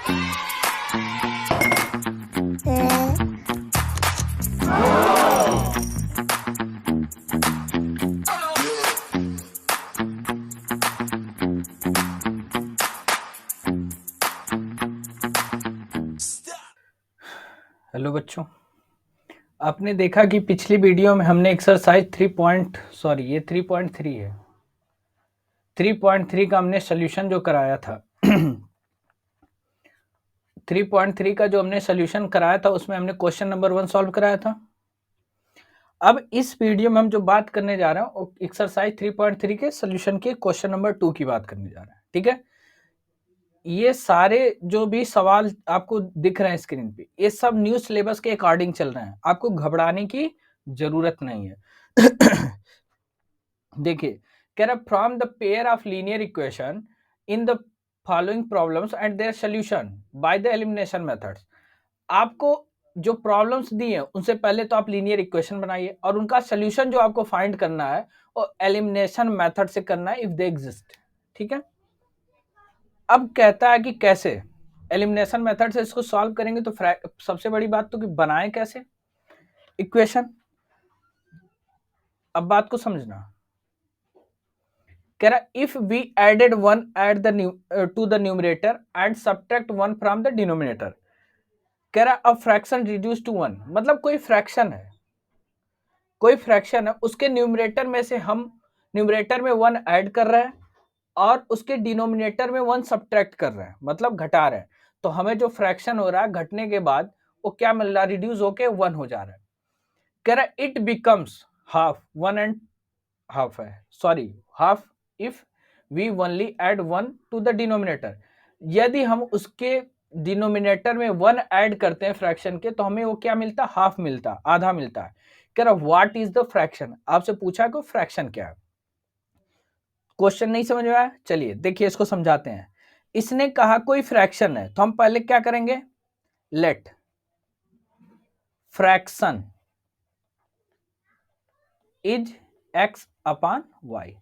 Hello बच्चों, आपने देखा कि पिछली वीडियो में हमने एक्सरसाइज 3.3 है 3.3 का हमने सोल्यूशन जो कराया था 3.3 का जो हमने सोल्यूशन कराया था उसमें हमने क्वेश्चन नंबर 1 सॉल्व कराया था। अब इस वीडियो में हम जो बात करने जा रहे हैं वो एक्सरसाइज 3.3 के सोल्यूशन के क्वेश्चन नंबर 2 की बात करने जा रहे हैं। ठीक है, ये सारे जो भी सवाल आपको दिख रहे हैं स्क्रीन पे, ये सब न्यू सिलेबस के अकॉर्डिंग चल रहे हैं, आपको घबराने की जरूरत नहीं है। देखिए, कह रहा from the pair of linear equation in the following problems and there solution by the elimination methods. आपको जो प्रॉब्लम्स दी है उनसे पहले तो आप लीनियर इक्वेशन बनाइए और उनका सॉल्यूशन जो आपको फाइंड करना है वो एलिमिनेशन मेथड से करना है इफ दे एग्जिस्ट। ठीक है, अब कहता है कि कैसे एलिमिनेशन मेथड से इसको सॉल्व करेंगे। तो सबसे बड़ी बात तो कि बनाएं कैसे इक्वेशन। अब बात को समझना, कह रहा if we added one at the to the numerator and subtract one from the denominator, कह रहा a fraction reduce to one, मतलब कोई फ्रैक्शन है उसके न्यूमरेटर में से हम न्यूमरेटर में वन ऐड कर रहे हैं और उसके डिनोमिनेटर में वन सब्ट्रैक्ट कर रहे हैं, मतलब घटा रहे हैं। तो हमें जो फ्रैक्शन हो रहा है घटने के बाद वो क्या मिल रहा है, रिड्यूस होके वन हो जा रहा है। कह रहा it becomes half, one and half है, sorry half if we only add one to the denominator. यदि हम उसके डिनोमिनेटर में वन ऐड करते हैं फ्रैक्शन के तो हमें वो क्या मिलता, हाफ मिलता, आधा मिलता है। कह रहा व्हाट इज द फ्रैक्शन, आपसे पूछा कि फ्रैक्शन क्या है। क्वेश्चन नहीं समझ में आया, चलिए देखिए इसको समझाते हैं। इसने कहा कोई फ्रैक्शन है तो हम पहले क्या करेंगे, let fraction is x upon y.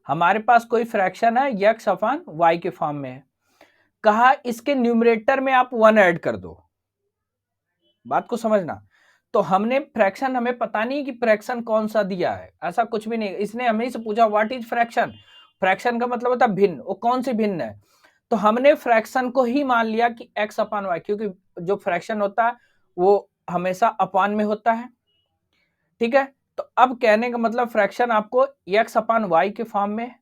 हमारे पास कोई फ्रैक्शन है एक्स अपॉन वाई के फॉर्म में है। कहा इसके न्यूमरेटर में आप वन ऐड कर दो। बात को समझना, तो हमने फ्रैक्शन, हमें पता नहीं कि फ्रैक्शन कौन सा दिया है, ऐसा कुछ भी नहीं। इसने हमें से पूछा व्हाट इज फ्रैक्शन, फ्रैक्शन का मतलब होता है भिन्न, वो कौन सी भिन्न है। तो हमने फ्रैक्शन को ही मान लिया कि एक्स अपॉन वाई, क्योंकि जो फ्रैक्शन होता है वो हमेशा अपॉन में होता है। ठीक है, तो अब कहने का मतलब फ्रैक्शन आपको एक्स अपॉन वाई के फॉर्म में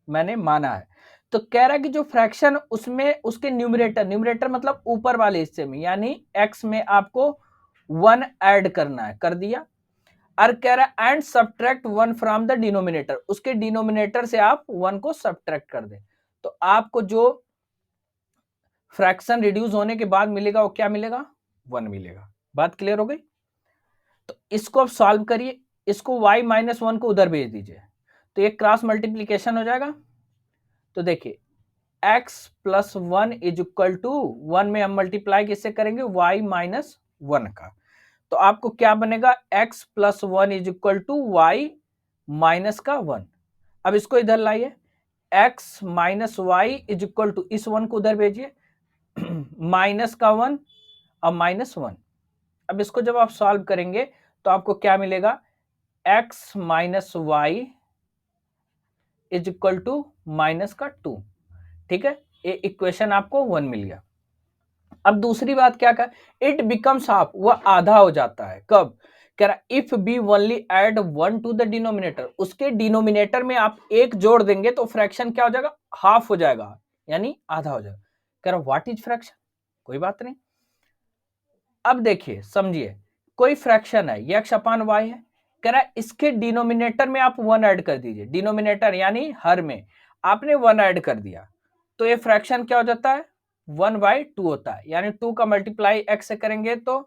मैंने माना है। तो कह रहा है कि जो फ्रैक्शन उसमें उसके न्यूमरेटर मतलब ऊपर वाले हिस्से में, यानी एक्स में आपको वन ऐड करना है, कर दिया। और कह रहा है and subtract one from the denominator, उसके डिनोमिनेटर से आप वन को सब्ट्रैक्ट कर दें तो आपको जो फ्रैक्शन रिड्यूस होने के बाद मिलेगा वो क्या मिलेगा, वन मिलेगा। बात क्लियर हो गई। तो इसको अब सॉल्व करिए, इसको y माइनस वन को उधर भेज दीजिए तो ये क्रॉस मल्टीप्लीकेशन हो जाएगा। तो देखिए x plus one is equal to one में हम मल्टीप्लाई किससे करेंगे, y माइनस वन का। तो आपको क्या बनेगा, x plus one is equal to y minus का वन। अब इसको इधर लाइए, x minus y is equal to, इस वन को उधर भेजिए, माइनस का वन और माइनस वन। अब इसको जब आप सॉल्व करेंगे तो आपको क्या मिलेगा, x minus y is equal to minus का टू। ठीक है, ये इक्वेशन आपको वन मिल गया। अब दूसरी बात क्या कहा, इट बिकम्स हाफ, वह आधा हो जाता है। कब, कह रहा if we only add one to the denominator, उसके डिनोमिनेटर में आप एक जोड़ देंगे तो फ्रैक्शन क्या हो जाएगा, हाफ हो जाएगा, यानी आधा हो जाएगा। कह रहा व्हाट इज फ्रैक्शन, कोई बात नहीं। अब देखिए समझिए, कोई फ्रैक्शन है एक्स अपॉन वाई है, कह रहा है इसके डिनोमिनेटर में आप वन ऐड कर दीजिए, डिनोमिनेटर यानी हर में आपने वन ऐड कर दिया तो ये फ्रैक्शन क्या हो जाता है, वन बाई टू होता है, यानी टू का मल्टीप्लाई एक्स से करेंगे तो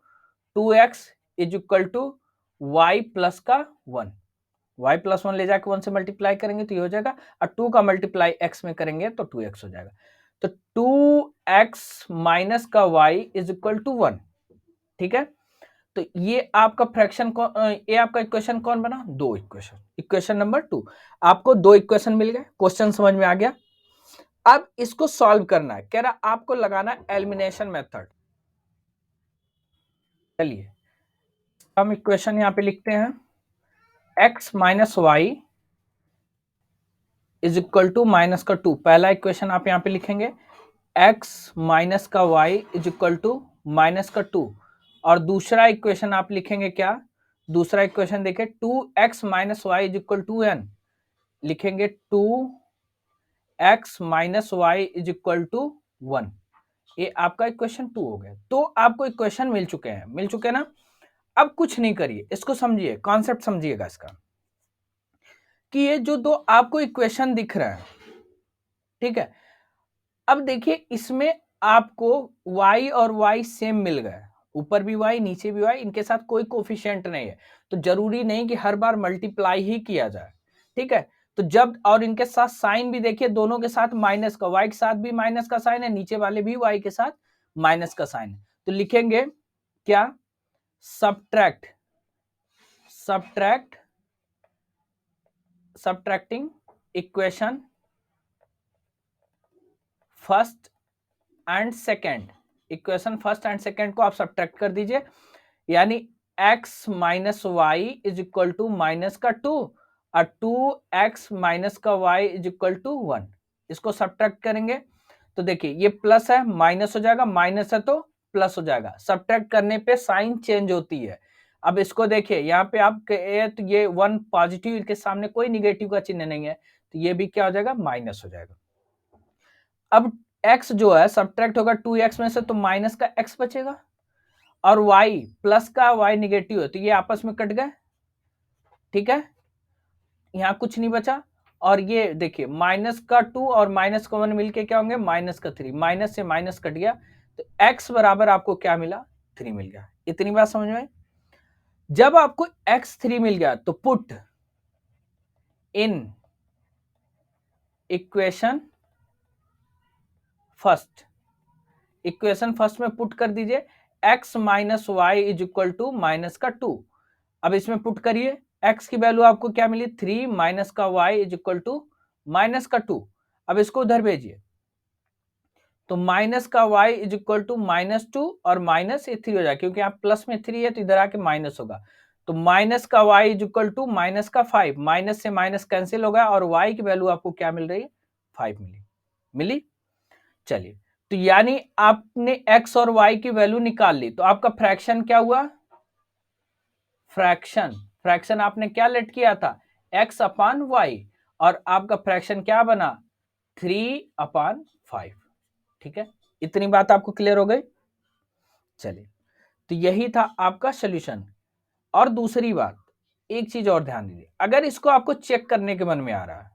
two x is equal to y plus का वन, वाई प्लस वन ले जाके वन से मल्टीप्लाई करेंगे तो ये हो जाएगा, और टू का मल्टीप्लाई एक्स में करेंगे तो टू एक्स हो जाएगा। तो टू एक्स माइनस का y is equal to one. ठीक है, तो ये आपका फ्रैक्शन ये आपका इक्वेशन कौन बना, दो इक्वेशन, इक्वेशन नंबर टू। आपको दो इक्वेशन मिल गए, क्वेश्चन समझ में आ गया। अब इसको सॉल्व करना है, कह रहा आपको लगाना है एलिमिनेशन मेथड। चलिए हम इक्वेशन यहां पे लिखते हैं, x minus y is equal to minus का 2। पहला इक्वेशन आप यहां पे लिखेंगे x माइनस का y is equal to minus का 2, और दूसरा इक्वेशन आप लिखेंगे क्या, दूसरा इक्वेशन देखिए 2x minus y is equal to n, लिखेंगे 2x minus y is equal to 1। ये आपका इक्वेशन 2 हो गया। तो आपको इक्वेशन मिल चुके हैं, मिल चुके हैं ना। अब कुछ नहीं करिए, इसको समझिए, कॉन्सेप्ट समझिएगा इसका, कि ये जो दो आपको इक्वेशन दिख रहा है, ठीक है, अब देखिए इसमें आपको y और y सेम मिल गए, ऊपर भी y नीचे भी y, इनके साथ कोई कोफिशिएंट नहीं है, तो जरूरी नहीं कि हर बार मल्टीप्लाई ही किया जाए, ठीक है। तो जब, और इनके साथ साइन भी देखिए, दोनों के साथ माइनस का, y के साथ भी माइनस का साइन है, नीचे वाले भी y के साथ माइनस का साइन है, तो लिखेंगे क्या, subtract, subtracting equation first and second, equation first and second को आप सब्ट्रैक्ट कर दीजिए, यानी x minus y is equal to minus का 2 और 2x माइनस का y इज इक्वल टू 1, इसको सब्ट्रैक्ट करेंगे तो देखिए ये प्लस है माइनस हो जाएगा, माइनस है तो प्लस हो जाएगा, सब्ट्रैक्ट करने पे साइन चेंज होती है। अब इसको देखिए यहाँ पे आप तो ये 1 पॉजिटिव के सामने कोई निगेटिव का चिन्ह नहीं है, तो ये भी क्या हो जाएगा, माइनस हो जाएगा। अब x जो है सब्ट्रैक्ट होगा 2x में से, तो माइनस का x बचेगा, और y प्लस का y निगेटिव है, तो ये आपस में कट गए, ठीक है, यहां कुछ नहीं बचा। और ये देखिए माइनस का 2 और माइनस का 1 मिलके क्या होंगे, माइनस का 3, माइनस से माइनस कट गया, तो x बराबर आपको क्या मिला, 3 मिल गया। इतनी बात समझ में। जब आपको x3 मिल गया तो put in equation first, equation first में पुट कर दीजिए x minus y is equal to minus का 2। अब इसमें पुट करिए, x की वैल्यू आपको क्या मिली, 3 माइनस का y is equal to minus का 2। अब इसको उधर भेजिए, तो माइनस का y is equal to minus 2 और माइनस ये 3 हो जाए, क्योंकि यहाँ प्लस में 3 है तो इधर आके माइनस होगा, तो माइनस का y is equal to minus का 5, माइनस से माइनस कैंसिल होगा और y की वैल्यू आपको क्या मिल रही है, 5 मिली। चलिए, तो यानी आपने x और y की वैल्यू निकाल ली, तो आपका फ्रैक्शन क्या हुआ, फ्रैक्शन आपने क्या लेट किया था, x अपान वाई, और आपका फ्रैक्शन क्या बना, 3/5, ठीक है। इतनी बात आपको क्लियर हो गई। चलिए, तो यही था आपका सॉल्यूशन। और दूसरी बात, एक चीज और ध्यान दीजिए, अगर इसको आपको चेक करने के मन में आ रहा है,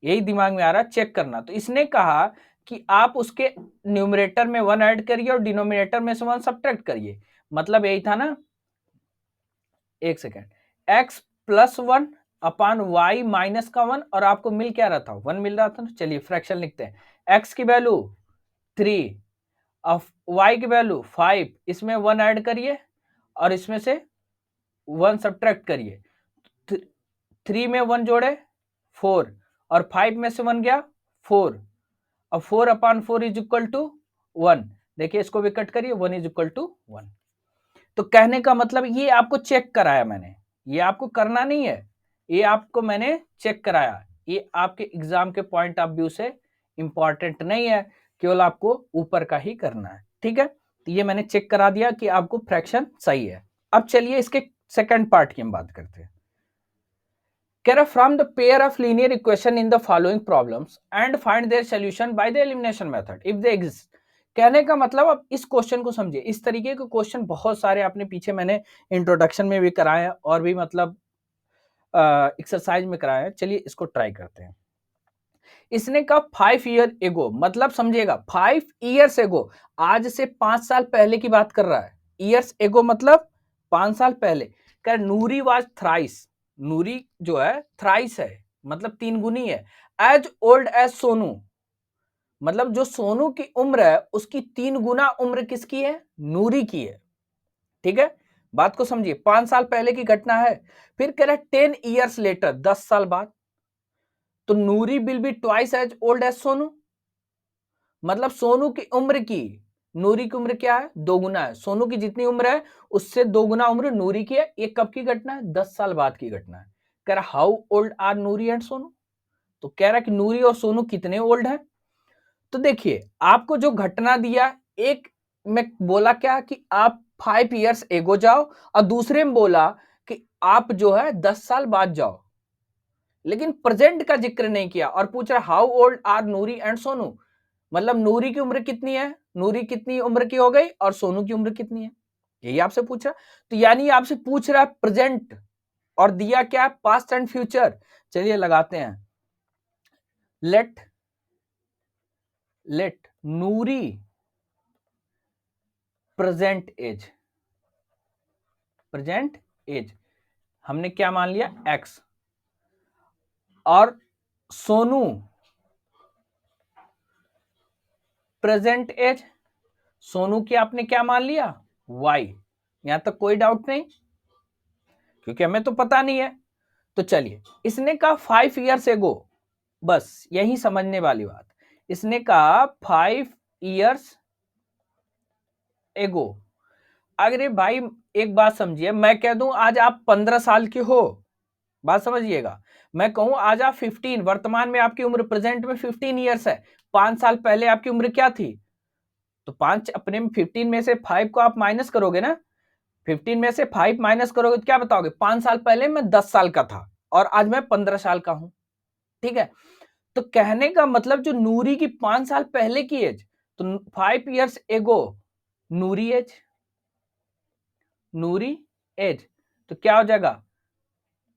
यही दिमाग में आ रहा है चेक करना, तो इसने कहा कि आप उसके न्यूमरेटर में 1 ऐड करिए और डिनोमिनेटर में से 1 सब्ट्रैक्ट करिए, मतलब यही था ना, एक second, x plus 1 upon y minus का 1, और आपको मिल क्या रहा था, 1 मिल रहा था ना। चलिए फ्रैक्शन लिखते हैं, x की वैल्यू 3 और y की वैल्यू 5, इसमें 1 ऐड करिए और इसमें से 1 सब्ट्रैक्ट करिए, 3 में 1 जोड़े 4 और 5 में से 1 गया 4, और 4/4 इज इक्वल टू 1, देखिए इसको भी कट करिए, 1 इज इक्वल टू 1। तो कहने का मतलब ये आपको चेक कराया मैंने, ये आपको करना नहीं है, ये आपको मैंने चेक कराया, ये आपके एग्जाम के पॉइंट ऑफ व्यू से इंपॉर्टेंट नहीं है, केवल आपको ऊपर का ही करना है, ठीक है। तो ये मैंने चेक करा दिया कि आपको फ्रैक्शन सही है। अब चलिए इसके सेकंड पार्ट की हम बात करते हैं। कह रहा from the pair of linear equation in the following problems and find their solution by the elimination method if they exist. कहने का मतलब, अब इस क्वेश्चन को समझिए, इस तरीके के क्वेश्चन बहुत सारे आपने पीछे मैंने इंट्रोडक्शन में भी कराए हैं और भी मतलब एक्सरसाइज में कराए हैं। चलिए इसको ट्राई करते हैं। इसने कहा 5 ईयर एगो, मतलब समझिएगा 5 ईयर्स एगो, आज से 5 साल पहले की बात कर रहा है, ईयर्स एगो मतलब 5 साल पहले। कह नूरी वाज थ्राइस, नूरी जो है थ्राइस है, मतलब 3 गुनी है, एज ओल्ड एज सोनू, मतलब जो सोनू की उम्र है उसकी 3 गुना उम्र किसकी है, नूरी की है, ठीक है। बात को समझिए, 5 साल पहले की घटना है। फिर कह रहा है 10 ईयर्स लेटर, 10 साल बाद, तो Noori will be twice as old as Sonu, मतलब सोनू की उम्र की, नूरी की उम्र क्या है, दोगुना है। सोनू की जितनी उम्र है उससे दोगुना उम्र नूरी की है। ये कब की घटना है, 10 साल बाद की घटना है। कह रहा how old are Noori and Sonu, तो कह रहा कि नूरी और सोनू कितने ओल्ड हैं। तो देखिए आपको जो घटना दिया, एक में बोला क्या कि आप 5 ईयर्स एगो जाओ, और दूसरे में बोला कि आप जो है 10 साल बाद जाओ, लेकिन प्रेजेंट का जिक्र नहीं किया। और पूछ रहा how old are Noori and Sonu, मतलब नूरी की उम्र कितनी है, नूरी कितनी उम्र की हो गई और सोनू की उम्र कितनी है, यही आपसे पूछ रहा। तो यानी आपसे पूछ रहा है प्रेजेंट, और दिया क्या, पास्ट एंड फ्यूचर। चलिए लगाते हैं, लेट नूरी प्रेजेंट एज हमने क्या मान लिया, एक्स, और सोनू प्रेजेंट एज, सोनू की आपने क्या मान लिया, वाई। यहां तक कोई डाउट नहीं, क्योंकि हमें तो पता नहीं है। तो चलिए, इसने कहा 5 ईयर्स एगो, बस यही समझने वाली बात। इसने कहा 5 ईयर्स एगो। अरे भाई एक बात समझिए, मैं कह दूं आज आप 15 साल के हो, बात समझिएगा, मैं कहूं आज आप 15, वर्तमान में आपकी उम्र प्रेजेंट में 15 ईयर्स है, 5 साल पहले आपकी उम्र क्या थी, तो 5 अपने में 15 में से 5 को आप माइनस करोगे ना, 15 में से 5 माइनस करोगे तो क्या बताओगे, 5 साल पहले मैं 10 साल का था और आज मैं 15 साल का हूं, ठीक है। तो कहने का मतलब जो नूरी की 5 साल पहले की एज, तो 5 ईयर्स एगो नूरी एज, तो क्या हो जाएगा,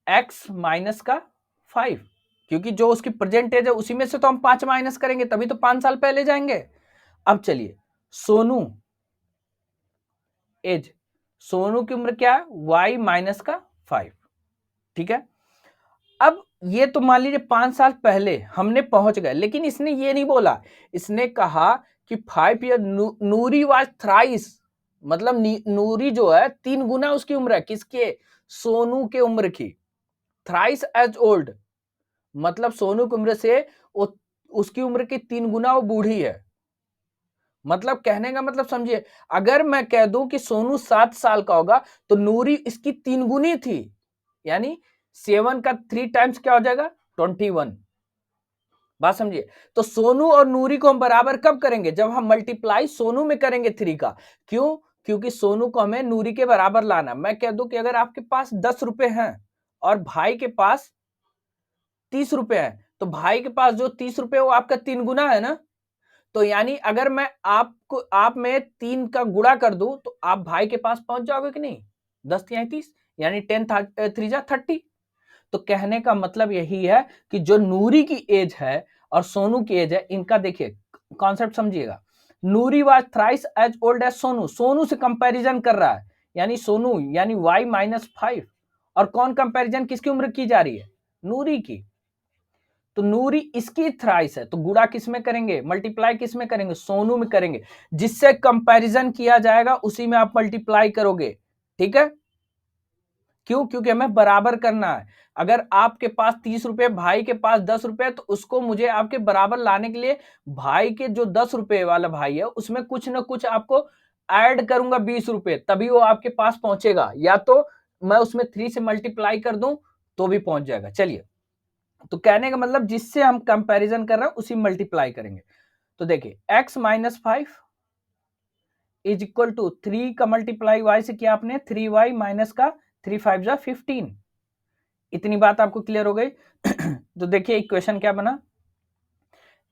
x माइनस का 5, क्योंकि जो उसकी प्रेजेंट एज है उसी में से तो हम 5 माइनस करेंगे, तभी तो 5 साल पहले जाएंगे। अब चलिए, सोनू एज, सोनू की उम्र क्या है, y माइनस का 5, ठीक है। अब ये तो मान लीजिए 5 साल पहले हमने पहुंच गए, लेकिन इसने ये नहीं बोला, इसने कहा कि 5 ईयर नूरी वाज थ्राइस, मतलब नूरी जो है 3 गुना उसकी उम्र है, किसके, सोनू के उम्र की, थ्राइस एज ओल्ड, मतलब सोनू की उम्र से उसकी उम्र की 3 गुना वो बूढ़ी है। मतलब कहने का मतलब समझिए, अगर मैं कह दूं कि सोनू 7 साल का होगा तो नूरी इसकी 3 गुनी थी, यानी 7 का 3 टाइम्स क्या हो जाएगा, 21। बात समझिए, तो सोनू और नूरी को हम बराबर कब करेंगे, जब हम मल्टीप्लाई सोनू में करेंगे 3 का। क्यों, क्योंकि सोनू को हमें नूरी के बराबर लाना। मैं कह दूं कि अगर आपके पास 10 रुपए हैं और भाई के पास 30 रुपए है, तो भाई के पास जो 30 रुपए वो आपका 3 गुना है ना, तो यानी अगर मैं आपको आप में 3 का गुणा कर दूं तो आप भाई के पास पहुंच जाओगे कि नहीं, 10 या 30, यानी 10 3 जा 30। तो कहने का मतलब यही है कि जो नूरी की एज है और सोनू की एज है, इनका देखिए कॉन्सेप्ट समझिएगा। Noori was thrice as old as Sonu, Sonu से कंपैरिजन कर रहा है, यानी सोनू यानी y माइनस 5, और कौन कंपैरिजन किसकी उम्र की जा रही है, नूरी की। तो नूरी इसकी थ्राइस है, तो गुणा किस में करेंगे, मल्टीप्लाई किस में करेंगे, सोनू में करेंगे, जिससे कंपैरिजन किया जाएगा उसी में आप मल्टीप्लाई करोगे, ठीक है। क्यों, क्योंकि हमें बराबर करना है। अगर आपके पास 30 रुपए, भाई के पास 10 रुपए, तो उसको मुझे आपके बराबर लाने के लिए भाई के जो 10 रुपए वाला भाई है उसमें कुछ ना कुछ आपको ऐड करूंगा 20 रुपए, तभी वो आपके पास पहुंचेगा, या तो मैं उसमें 3 से मल्टीप्लाई कर दूं तो भी पहुंच जाएगा। चलिए, तो कहने का मतलब जिससे हम कंपैरिजन कर रहे हैं उसी मल्टीप्लाई करेंगे। तो देखिए x minus 5 is equal to 3 का मल्टीप्लाई y से किया आपने, 3y माइनस का 3 5 जा 15। इतनी बात आपको क्लियर हो गई। तो देखिए इक्वेशन क्या बना,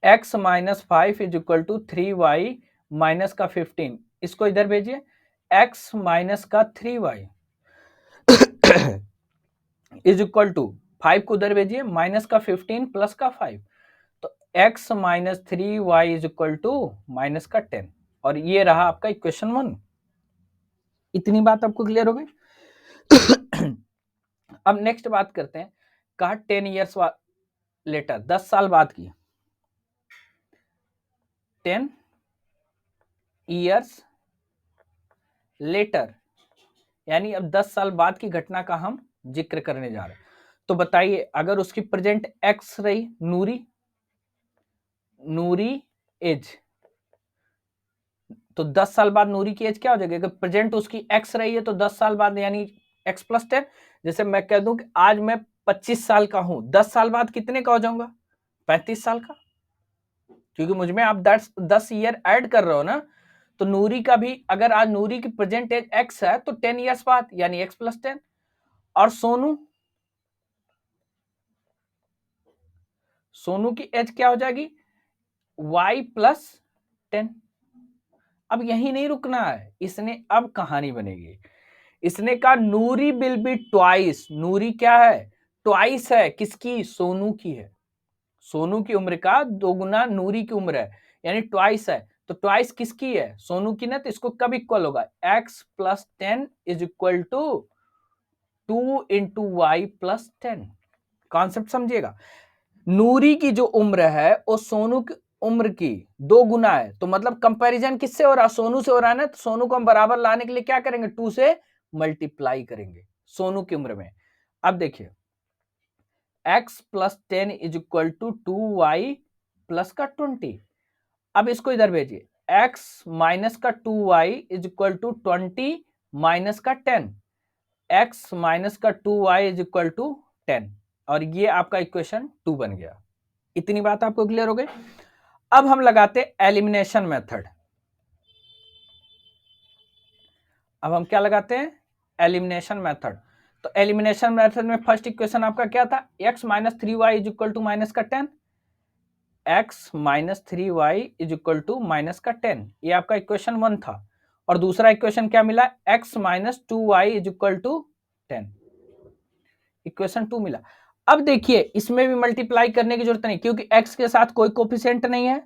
x minus 5 is equal to 3y minus का 15, इसको इधर भेजिए, x माइनस का 3y इज इक्वल टू 5 को उधर भेजिए, माइनस का 15 प्लस का 5, तो x minus 3y is equal to minus का 10, और ये रहा आपका इक्वेशन 1। इतनी बात आपको क्लियर हो गई। अब नेक्स्ट बात करते हैं, कहा 10 ईयर्स लेटर, 10 साल बाद की, 10 ईयर्स लेटर, यानी अब 10 साल बाद की घटना का हम जिक्र करने जा रहे हैं। तो बताइए अगर उसकी प्रेजेंट एक्स रही, नूरी एज, तो 10 साल बाद नूरी की एज क्या हो जाएगी? अगर प्रेजेंट उसकी एक्स रही है तो 10 साल बाद यानी एक्स प्लस 10। जैसे मैं कह दूं कि आज मैं 25 साल का हूं, 10 साल बाद कितने का हो जाऊंगा? 35 साल का, क्योंकि मुझ में आप 10 ईयर ऐड कर रहे हो ना। तो नूरी का भी अगर आज नूरी की प्रेजेंट एज एक्स है तो 10 ईयर्स बाद यानी एक्स प्लस 10। और सोनू की एज क्या हो जाएगी? y plus 10। अब यही नहीं रुकना है, इसने अब कहानी बनेगी। इसने कहा नूरी विल बी ट्वाइस, नूरी क्या है? ट्वाइस है, किसकी? सोनू की है। सोनू की उम्र का दोगुना नूरी की उम्र है, यानी ट्वाइस है। तो ट्वाइस किसकी है? सोनू की ना। तो इसको कब इक्वल होगा? x plus 10 is equal to 2 into y plus 10। Concept समझिएगा। नूरी की जो उम्र है वो सोनू की उम्र की 2 गुना है। तो मतलब कंपैरिजन किससे हो रहा है? सोनू से हो रहा है ना। तो सोनू को हम बराबर लाने के लिए क्या करेंगे? 2 से मल्टीप्लाई करेंगे सोनू की उम्र में। अब देखिए x plus 10 is equal to 2y plus का 20। अब इसको इधर भेजिए, x माइनस का 2y is equal to 20 minus का 10, x माइनस का 2y इज इक्वल टू 10। और ये आपका इक्वेशन 2 बन गया। इतनी बात आपको क्लियर हो गई। अब हम लगाते एलिमिनेशन मेथड। अब हम क्या लगाते हैं? Elimination method. तो एलिमिनेशन मेथड में फर्स्ट इक्वेशन आपका क्या था? x minus 3y is equal to minus का 10, x minus 3y is equal to minus का 10। ये आपका इक्वेशन 1 था। और दूसरा इक्वेशन क्या मिला? x minus 2y is equal to 10, equation 2 मिला। अब देखिए इसमें भी मल्टीप्लाई करने की जरूरत नहीं, क्योंकि x के साथ कोई कोफिशिएंट नहीं है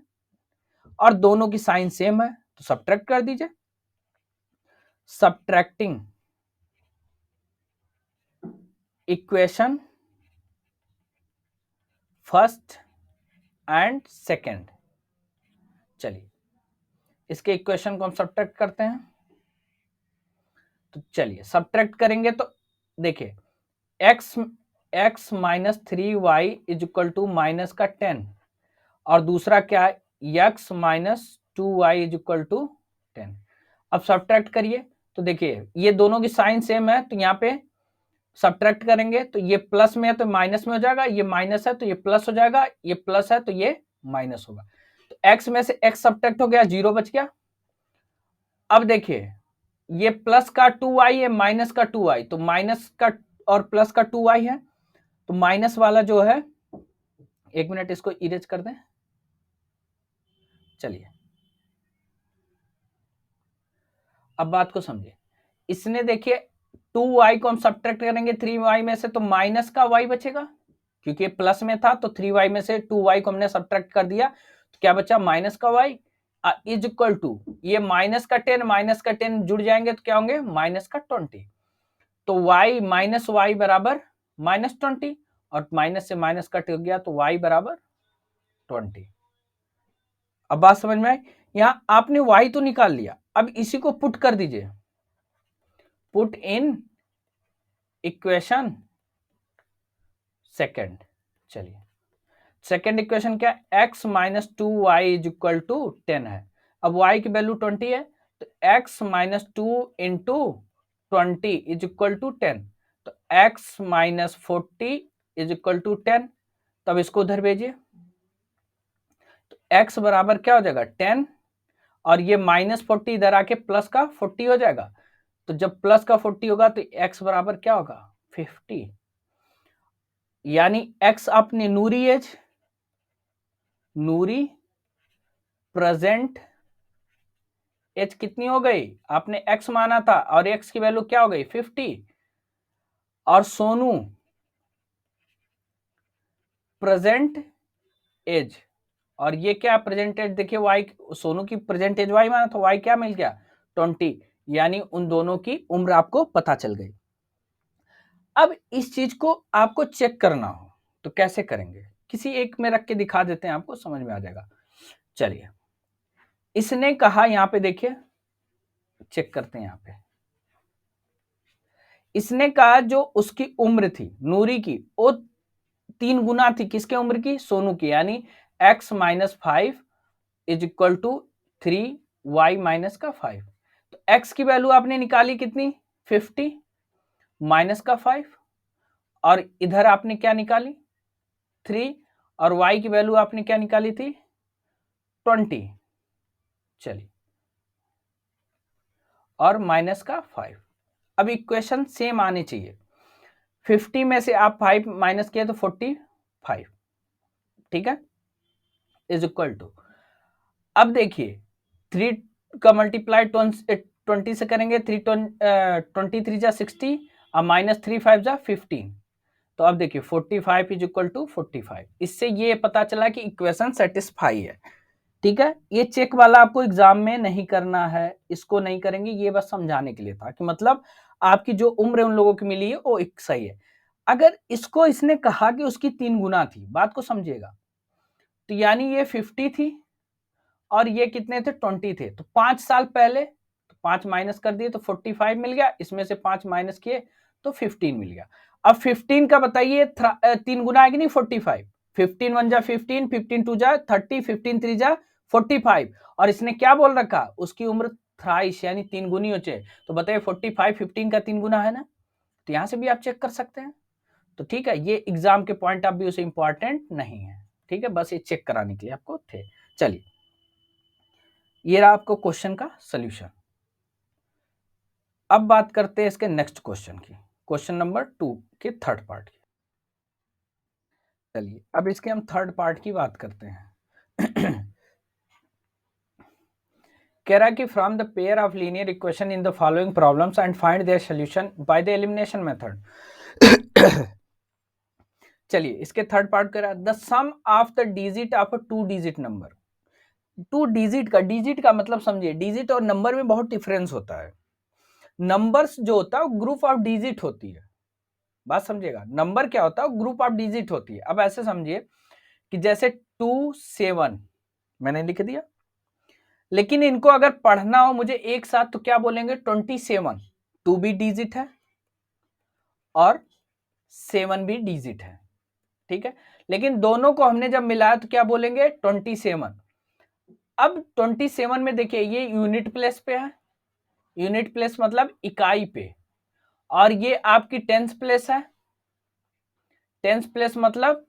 और दोनों की साइन सेम है। तो सब्ट्रैक्ट कर दीजिए। Subtracting equation first and second. चलिए इसके इक्वेशन को हम सब्ट्रैक्ट करते हैं। तो चलिए सब्ट्रैक्ट करेंगे तो देखिए x minus 3y is equal to minus का 10 और दूसरा क्या है? x minus 2y is equal to 10। अब सब्ट्रैक्ट करिए तो देखिए ये दोनों की साइन सेम है, तो यहाँ पे सब्ट्रैक्ट करेंगे तो ये प्लस में है तो माइनस में हो जाएगा, ये माइनस है तो ये प्लस हो जाएगा, ये प्लस है तो ये माइनस होगा। तो x में से x सब्ट्रैक्ट हो गया, 0 बच गया। अब देखिए ये प्लस का 2y है, माइनस का 2y, तो माइनस का और प्लस का 2y है, तो माइनस वाला जो है, एक मिनट इसको इरेज कर दें। चलिए अब बात को समझिए। इसने देखिए 2y को हम सब्ट्रैक्ट करेंगे 3y में से तो माइनस का y बचेगा, क्योंकि ये प्लस में था। तो 3y में से 2y को हमने सब्ट्रैक्ट कर दिया तो क्या बचा? माइनस का y इज इक्वल टू ये माइनस का 10 जुड़ जाएंगे तो क्या होंगे? माइनस का 20। तो y माइनस वाई बराबर माइनस 20 और माइनस से माइनस कट हो गया तो y बराबर 20। अब बात समझ में आई? यहां आपने y तो निकाल लिया, अब इसी को पुट कर दीजिए, पुट इन इक्वेशन सेकेंड। चलिए सेकेंड इक्वेशन क्या? x minus 2y is equal to 10 है। अब y की वैल्यू 20 है तो x minus 2 into 20 is equal to 10। तो x minus 40 is equal to 10। तब इसको उधर भेजिए तो x बराबर क्या हो जाएगा? 10 और ये माइनस 40 इधर आके प्लस का 40 हो जाएगा। तो जब प्लस का 40 होगा तो x बराबर क्या होगा? 50। यानी x अपनी नूरी एज, नूरी प्रेजेंट एज कितनी हो गई? आपने x माना था और x की वैल्यू क्या हो गई? 50। और सोनू प्रेजेंट एज, और ये क्या प्रेजेंट एज? देखिए y, सोनू की प्रेजेंट एज y माना तो y क्या मिल गया? 20। यानी उन दोनों की उम्र आपको पता चल गई। अब इस चीज को आपको चेक करना हो तो कैसे करेंगे? किसी एक में रख के दिखा देते हैं, आपको समझ में आ जाएगा। चलिए इसने कहा, यहां पे देखिए चेक करते हैं। यहां पे इसने कहा जो उसकी उम्र थी नूरी की वो 3 गुना थी किसके उम्र की, सोनू की, यानी x minus 5 is equal to 3y minus का 5। तो x की वैल्यू आपने निकाली कितनी 50 माइनस का 5 और इधर आपने क्या निकाली 3 और y की वैल्यू आपने क्या निकाली थी 20। चलिए और माइनस का 5। अब इक्वेशन सेम आनी चाहिए। 50 में से आप 5 माइनस किया तो 45, ठीक है, इज इक्वल टू, अब देखिए 3 का मल्टीप्लाई 20 से करेंगे 23 जा 60 और माइनस 3 5 जा 15। तो अब देखिए 45 इज इक्वल टू 45। इससे ये पता चला कि इक्वेशन सेटिस्फाई है, ठीक है। ये चेक वाला आपको एग्जाम में नहीं करना है, इसको नहीं करेंगे, ये बस समझाने के लिए था कि मतलब आपकी जो उम्र उन लोगों की मिली है वो एक सही है। अगर इसको इसने कहा कि उसकी 3 गुना थी, बात को समझिएगा, तो यानी ये 50 थी और ये कितने थे 20 थे, तो 5 साल पहले, तो 5 माइनस कर दिए तो 45 मिल गया, इसमें से 5 माइनस किए तो 15 मिल गया। अब 15 का बताइए 3 गुना है कि नहीं 45, 15 1 जा 15, 15 2 जा 30, 15 3 जा 45 और इसने क्या बोल रखा उसकी उम्र थ्राइस यानी 3 गुनी हो चाहिए। तो बताइए 45 15 का 3 गुना है ना, तो यहां से भी आप चेक कर सकते हैं। तो ठीक है, ये एग्जाम के पॉइंट ऑफ व्यू से इंपॉर्टेंट नहीं है, ठीक है, बस ये चेक कराने के लिए आपको थे। चलिए ये रहा आपको क्वेश्चन का सॉल्यूशन। अब बात करते हैं इसके नेक्स्ट क्वेश्चन की, क्वेश्चन नंबर 2 के थर्ड पार्ट की। चलिए अब इसके हम थर्ड पार्ट की बात करते हैं। कह रहा है कि from the pair of linear equation in the following problems and find their solution by the elimination method. चलिए इसके थर्ड पार्ट कह रहा है the sum of the digit of a 2 digit number. 2 digit का मतलब समझिए, डिजिट और number में बहुत डिफरेंस होता है। नंबर्स जो होता है वो ग्रुप ऑफ डिजिट होती है, बात समझिएगा, नंबर क्या होता है ग्रुप ऑफ डिजिट होती है। अब ऐसे समझिए कि जैसे 2 7 मैंने लिख दिया, लेकिन इनको अगर पढ़ना हो मुझे एक साथ तो क्या बोलेंगे 27। 2 भी डिजिट है और 7 भी डिजिट है, ठीक है, लेकिन दोनों को हमने जब मिलाया तो क्या बोलेंगे 27। अब 27 में देखिए ये यूनिट प्लेस पे है, यूनिट प्लेस मतलब इकाई पे, और ये आपकी टेंस प्लेस है, टेंस प्लेस मतलब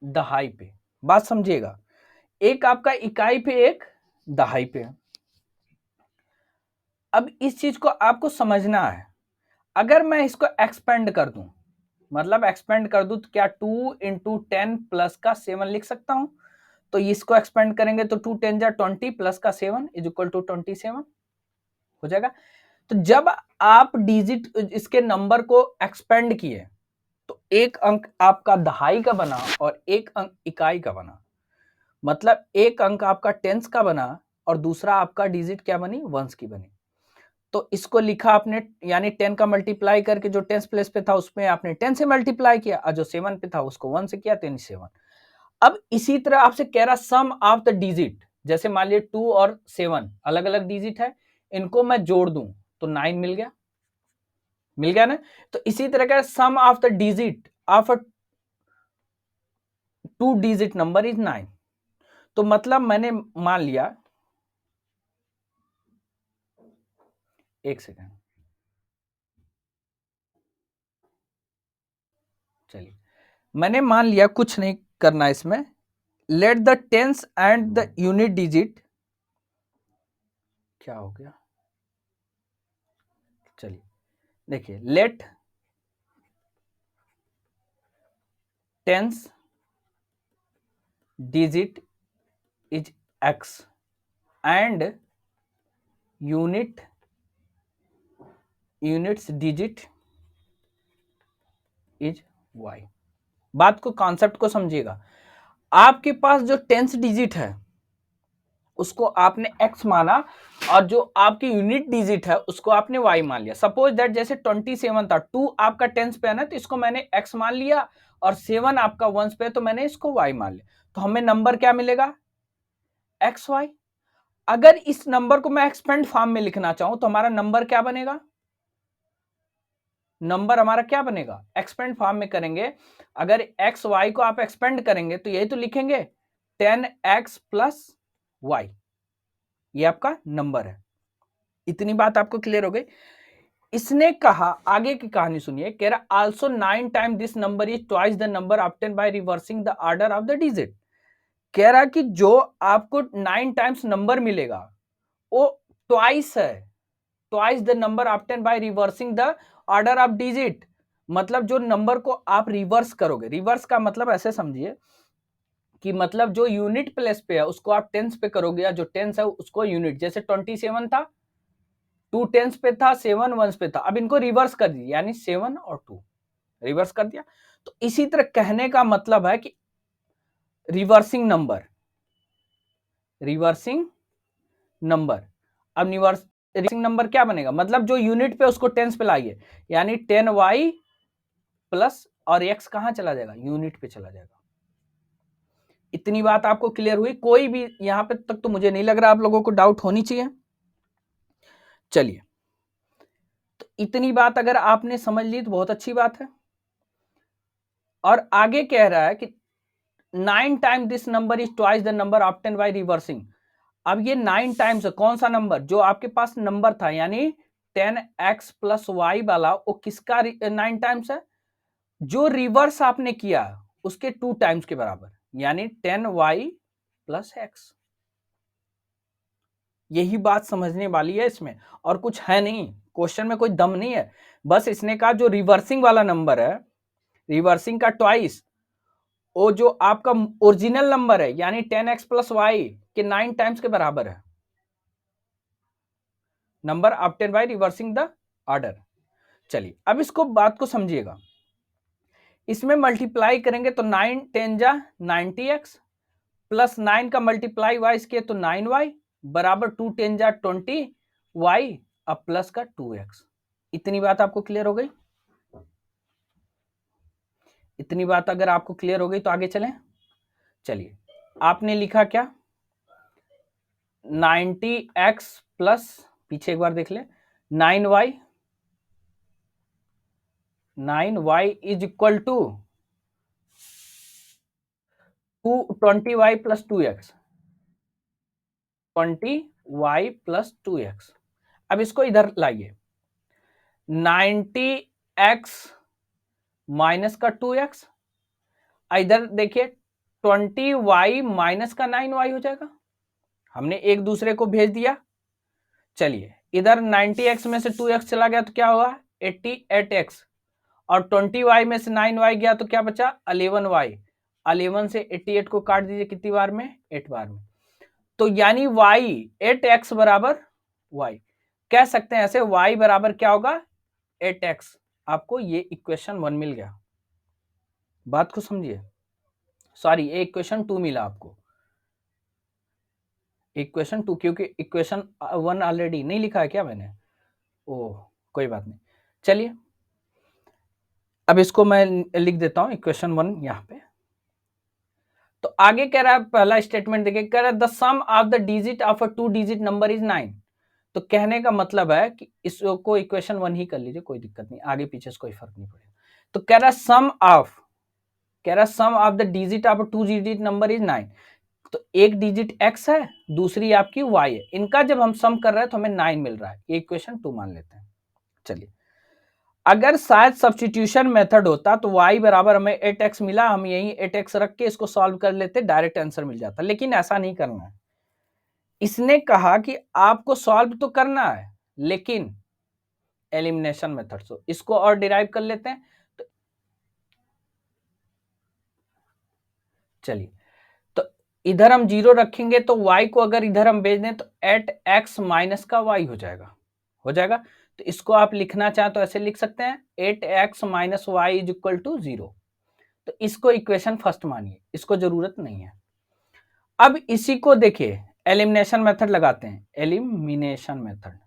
दहाई पे, बात समझिएगा, एक आपका इकाई पे एक दहाई पे है। अब इस चीज को आपको समझना है, अगर मैं इसको एक्सपेंड कर दूं, मतलब एक्सपेंड कर दूं तो क्या 2 इंटू 10 प्लस का 7 लिख सकता हूं, तो इसको एक्सपेंड करेंगे तो 2 10 जा 20 प्लस का 7 इज इक्वल टू 27 हो जाएगा। तो जब आप डिजिट इसके नंबर को एक्सपेंड किए तो एक अंक आपका दहाई का बना और एक अंक इकाई का बना, मतलब एक अंक आपका टेंस का बना और दूसरा आपका डिजिट क्या बनी वंस की बनी। तो इसको लिखा आपने, यानी 10 का मल्टीप्लाई करके जो टेंस प्लेस पे था उसमें आपने 10 से मल्टीप्लाई किया और जो 7 पे था उसको 1 से किया, 7। अब इसी तरह आपसे कह रहा सम ऑफ द डिजिट, जैसे मान लिया 2 और 7 अलग अलग डिजिट है, इनको मैं जोड़ दूं तो 9 मिल गया, मिल गया ना। तो इसी तरह का sum of the digit of a 2 digit number is 9। तो मतलब मैंने मान लिया, एक सेकेंड, चलिए मैंने मान लिया, कुछ नहीं करना इसमें, let the tens and the unit digit, क्या हो गया, चलिए देखिए, let tens digit is x and units digit is y। बात को, कॉन्सेप्ट को समझिएगा, आपके पास जो टेंस डिजिट है उसको आपने x माना और जो आपकी यूनिट डिजिट है उसको आपने y मान लिया। सपोज दैट जैसे 27 था, 2 आपका टेंस पे है ना, तो इसको मैंने x मान लिया और 7 आपका वंस पे है तो मैंने इसको y मान लिया, तो हमें नंबर क्या मिलेगा xy। अगर इस नंबर को मैं एक्सपेंड फॉर्म में लिखना चाहूं तो हमारा नंबर क्या बनेगा नंबर हमारा क्या बनेगा, एक्सपेंड फॉर्म में करेंगे। अगर एक्स वाई को आप एक्सपेंड करेंगे तो यही तो लिखेंगे 10x प्लस वाई, ये आपका नंबर है। इतनी बात आपको क्लियर हो गई। इसने कहा, आगे की कहानी सुनिए, कह रहा also 9 time this number is twice the number obtain by reversing the order of the digit. कह रहा कि जो आपको 9 टाइम्स नंबर मिलेगा वो ट्वाइस है, twice the number obtain by reversing the order of digit. मतलब जो नंबर को आप रिवर्स करोगे, रिवर्स का मतलब ऐसे समझिए कि मतलब जो यूनिट प्लेस पे है उसको आप टेंस पे करोगे, या जो टेंस है उसको यूनिट, जैसे 27 था, 2 टेंस पे था, 7 वंस पे था, अब इनको रिवर्स कर दिया, यानी 7 और 2 रिवर्स कर दिया। तो इसी तरह कहने का मतलब है कि रिवर्सिंग नंबर, रिवर्सिंग नंबर, अब रिवर्सिंग नंबर क्या बनेगा, मतलब जो यूनिट पे उसको टेंस पे लाइए, यानी 10y प्लस, और x कहां चला जाएगा, यूनिट पे चला जाएगा। इतनी बात आपको क्लियर हुई? कोई भी यहां पे तक तो मुझे नहीं लग रहा आप लोगों को डाउट होनी चाहिए। चलिए, तो इतनी बात अगर आपने समझ ली तो बहुत अच्छी बात है। और आगे कह रहा है कि 9 time this number is twice the number obtain by reversing. अब ये 9 टाइम्स कौन सा नंबर, जो आपके पास नंबर था, यानी 10x प्लस वाई वाला, वो किसका 9 टाइम्स है, जो रिवर्स आपने किया उसके 2 टाइम्स के बराबर, यानी 10y प्लस एक्स। यही बात समझने वाली है इसमें, और कुछ है नहीं, क्वेश्चन में कोई दम नहीं है। बस इसने कहा जो रिवर्सिंग वाला नंबर है, रिवर्सिंग का ट्वाइस, वो जो आपका ओरिजिनल नंबर है, यानी 10x प्लस वाई के 9 टाइम्स के बराबर है, number obtain by reversing the order. चलिए, अब इसको बात को समझिएगा। इसमें मल्टीप्लाई करेंगे तो 9 10 जा 90x प्लस 9 का मल्टीप्लाई वाइस किए तो 9y बराबर 2 10 जा 20y, अब प्लस का 2x। इतनी बात आपको क्लियर हो गई? इतनी बात अगर आपको क्लियर हो गई तो आगे चलें। चलिए, आपने लिखा क्या, 90x प्लस, पीछे एक बार देख ले, 9y, 9y is equal to 20y plus 2x, 20y plus 2x। अब इसको इधर लाइए, 90x माइनस का 2x, इधर देखिए 20y माइनस का 9y हो जाएगा, हमने एक दूसरे को भेज दिया। चलिए, इधर 90x में से 2x चला गया तो क्या होगा 88x, और 20y में से 9y गया तो क्या बचा 11y, 11 से 88 को काट दीजिए कितनी बार में, 8 बार में। तो यानी y 8x बराबर y, कह सकते हैं ऐसे y बराबर क्या होगा 8x। आपको ये इक्वेशन 1 मिल गया, बात को समझिए। सॉरी, ये इक्वेशन 2 मिला आपको, इक्वेशन 2, क्योंकि इक्वेशन 1 ऑलरेडी नहीं लिखा है क्या मैंने, ओह कोई बात नहीं। चलिए, अब इसको मैं लिख देता हूं इक्वेशन 1 यहां पे। तो आगे कह रहा है, पहला स्टेटमेंट देखिए, कह रहा है the sum of the digit of a 2 digit number is 9। तो कहने का मतलब है कि इसको इक्वेशन 1 ही कर लीजिए, कोई दिक्कत नहीं, आगे पीछे से कोई फर्क नहीं पड़ेगा। तो कह रहा सम ऑफ, कह रहा sum of the digit of 2 digit number is 9। तो एक डिजिट x है, दूसरी आपकी y है, इनका जब हम सम कर रहे हैं तो हमें 9 मिल रहा है, ये इक्वेशन 2 मान लेते हैं। चलिए, अगर शायद सब्स्टिट्यूशन मेथड होता तो y बराबर हमें 8x मिला, हम यही 8x रख के इसको सॉल्व कर लेते, डायरेक्ट आंसर मिल जाता, लेकिन ऐसा नहीं करना है। इसने कहा कि आपको सॉल्व तो करना है, लेकिन एलिमिनेशन मेथड से इसको और डिराइव कर लेते हैं। तो चलिए, तो इधर हम 0 रखेंगे तो y को अगर इधर हम भेज दें तो 8x माइनस का y हो जाएगा, हो जाएगा। तो इसको आप लिखना चाहें तो ऐसे लिख सकते हैं 8x minus y is equal to 0। तो इसको इक्वेशन फर्स्ट मानिए, इसको जरूरत नहीं है। अब इसी को देखिए, एलिमिनेशन मेथड लगाते हैं, एलिमिनेशन मेथड।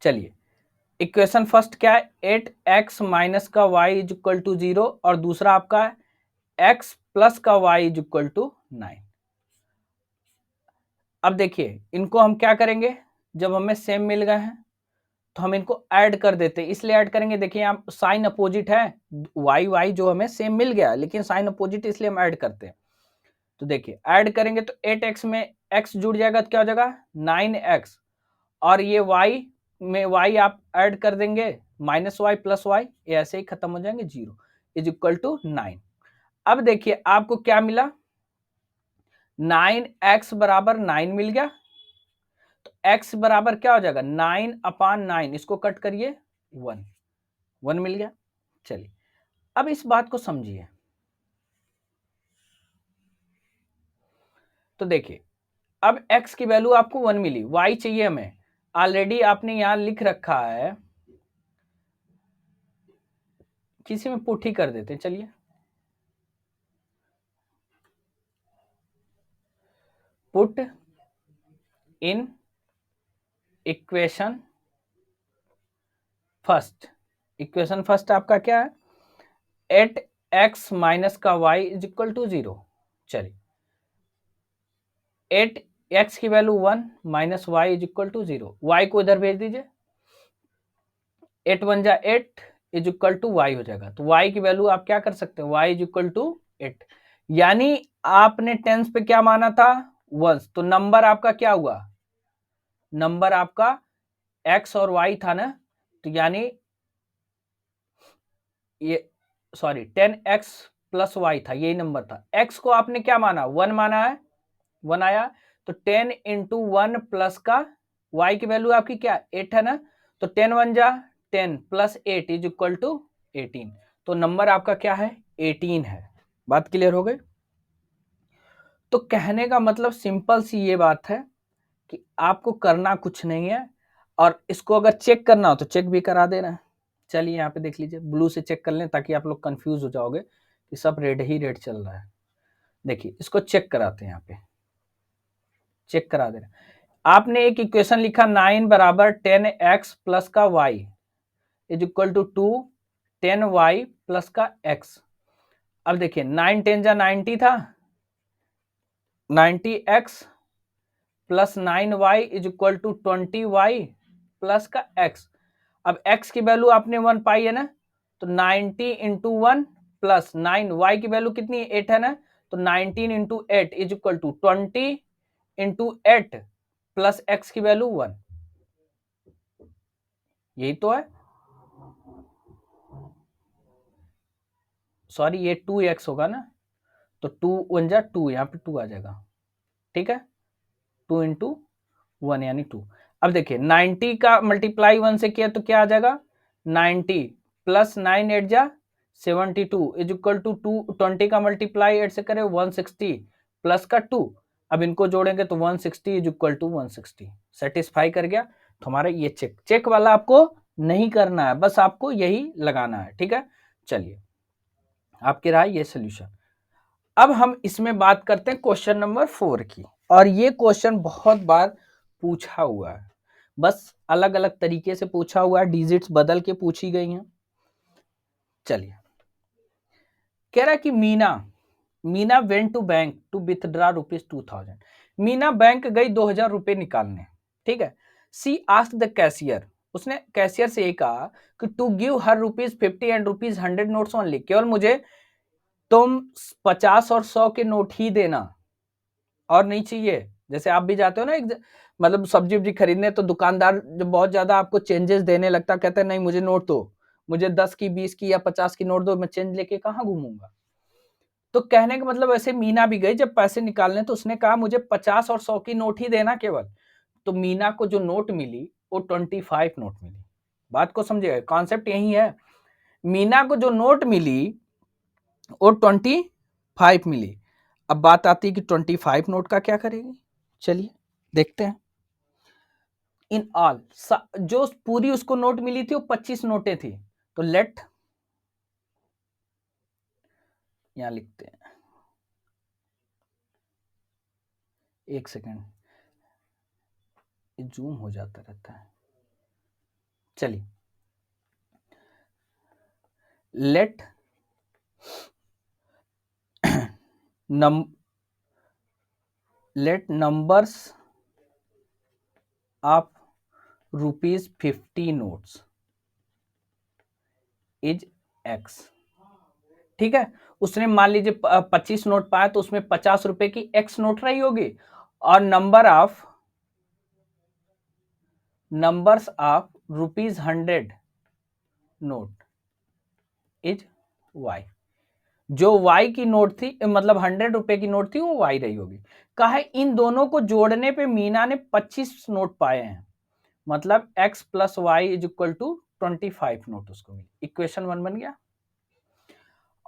चलिए, इक्वेशन फर्स्ट क्या है, 8x माइनस का y इज इक्वल टू 0, और दूसरा आपका x प्लस का y इज इक्वल टू 9। अब देखिए, इनको हम क्या करेंगे, जब हमें सेम मिल गए हैं तो हम इनको ऐड कर देते हैं, इसलिए ऐड करेंगे। देखिए यहाँ साइन अपोजिट है, वाई वाई जो हमें सेम मिल गया लेकिन साइन अपोजिट, इसलिए हम ऐड करते हैं। तो देखिए ऐड करेंगे तो 8x में x जुड़ जाएगा तो क्या हो जाएगा 9x, और ये y में y आप ऐड कर देंगे -y प्लस y, ये ऐसे ही खत्म हो जाएंगे 0 इज इक्वल टू 9। अब देखिए आपको क्या मिला, 9x बराबर 9 मिल गया, तो x बराबर क्या हो जाएगा 9/9, इसको कट करिए 1 मिल गया। चलिए अब इस बात को समझिए। तो देखिए अब x की वैल्यू आपको 1 मिली, y चाहिए हमें, ऑलरेडी आपने यहां लिख रखा है, किसी में पुट ही कर देते हैं। चलिए put in equation first, equation first आपका क्या है 8x माइनस का y इज इक्वल टू 0। चलिए 8x की value 1 minus y is equal to 0, y को इधर भेज दीजिए, 8 1 जा 8 इज इक्वल टू y हो जाएगा। तो y की वैल्यू आप क्या कर सकते हैं, y इज इक्वल टू 8, यानी आपने टेंस पे क्या माना था वंस, तो नंबर आपका क्या हुआ, नंबर आपका x और y था ना, तो यानी ये सॉरी 10x प्लस वाई था, यही नंबर था। x को आपने क्या माना 1 माना है, 1 आया, तो 10 इंटू 1 प्लस का y की वैल्यू आपकी क्या 8 है ना, तो 10 1 जा 10 प्लस 8 इज इक्वल टू 18, तो नंबर आपका क्या है 18 है। बात क्लियर हो गई। तो कहने का मतलब सिंपल सी ये बात है कि आपको करना कुछ नहीं है, और इसको अगर चेक करना हो तो चेक भी करा देना है। चलिए यहाँ पे देख लीजिए, ब्लू से चेक कर लें ताकि आप लोग कंफ्यूज हो जाओगे कि सब रेड ही रेड चल रहा है। देखिए इसको चेक कराते हैं, यहाँ पे चेक करा देना। आपने एक इक्वेशन लिखा 9 बराबर 10x प्लस का y is equal to 2 10y plus का x। अब देखिए 9 10 जा 90 था, 90x plus 9y is equal to 20y plus का x। अब x की वैल्यू आपने 1 पाई है ना, तो 90 इंटू 1 प्लस 9, y की वैल्यू कितनी 8 है ना, तो 19 into 8 is equal to 20 into 8 plus x की वैल्यू 1, यही तो है। सॉरी ये 2x होगा ना, तो 2 1 जा 2, यहाँ पे 2 आ जाएगा, ठीक है, 2 इंटू 1 यानी 2। अब देखिए 90 का मल्टीप्लाई 1 से किया तो क्या आ जाएगा 90 प्लस 9 8 जा 72 इज इक्वल टू 20 का मल्टीप्लाई 8 से करें 160 प्लस का 2, अब इनको जोड़ेंगे तो 160 इज इक्वल टू 160। सेटिस्फाई कर गया तो हमारा ये चेक वाला आपको नहीं करना है, बस आपको यही लगाना है, ठीक है। चलिए आपकी राय ये सोल्यूशन। अब हम इसमें बात करते हैं क्वेश्चन नंबर 4 की, और ये क्वेश्चन बहुत बार पूछा हुआ है, बस अलग अलग तरीके से पूछा हुआ है, डिजिट्स बदल के पूछी गई हैं। चलिए कह रहा है कि Meena went to bank to withdraw ₹2000। Meena bank गई 2000 रुपए निकालने, ठीक है। सी आस्क्ड द कैशियर, उसने कैशियर से ये कहा कि to give her ₹50 and ₹100 notes only, केवल मुझे तुम 50 और 100 के नोट ही देना और नहीं चाहिए। जैसे आप भी जाते हो ना एक मतलब सब्जी वब्जी खरीदने, तो दुकानदार जब बहुत ज्यादा आपको चेंजेस देने लगता, कहते हैं नहीं मुझे नोट दो, मुझे 10 की 20 की या 50 की नोट दो, मैं चेंज लेके कहाँ घूमूंगा। तो कहने का मतलब ऐसे मीना भी गई जब पैसे निकालने, तो उसने कहा मुझे 50 और 100 की नोट ही देना केवल। तो मीना को जो नोट मिली वो 25 नोट मिली। बात को समझिएगा, कॉन्सेप्ट यही है। मीना को जो नोट मिली वो 25 मिली। अब बात आती है कि 25 नोट का क्या करेगी, चलिए देखते हैं। इन ऑल जो पूरी उसको नोट मिली थी वो 25 नोटें थी, तो लेट यहां लिखते हैं, एक सेकेंड जूम हो जाता रहता है। चलिए let let numbers of ₹50 notes is x. ठीक है, उसने मान लीजिए 25 नोट पाया तो उसमें 50 रुपए की एक्स नोट रही होगी, और numbers of ₹100 note is y. जो वाई की नोट थी, मतलब 100 रुपए की नोट थी, वो वाई रही होगी। कहा है इन दोनों को जोड़ने पे मीना ने 25 नोट पाए हैं, मतलब x plus y is equal to 25 note उसको मिली। इक्वेशन 1 बन गया।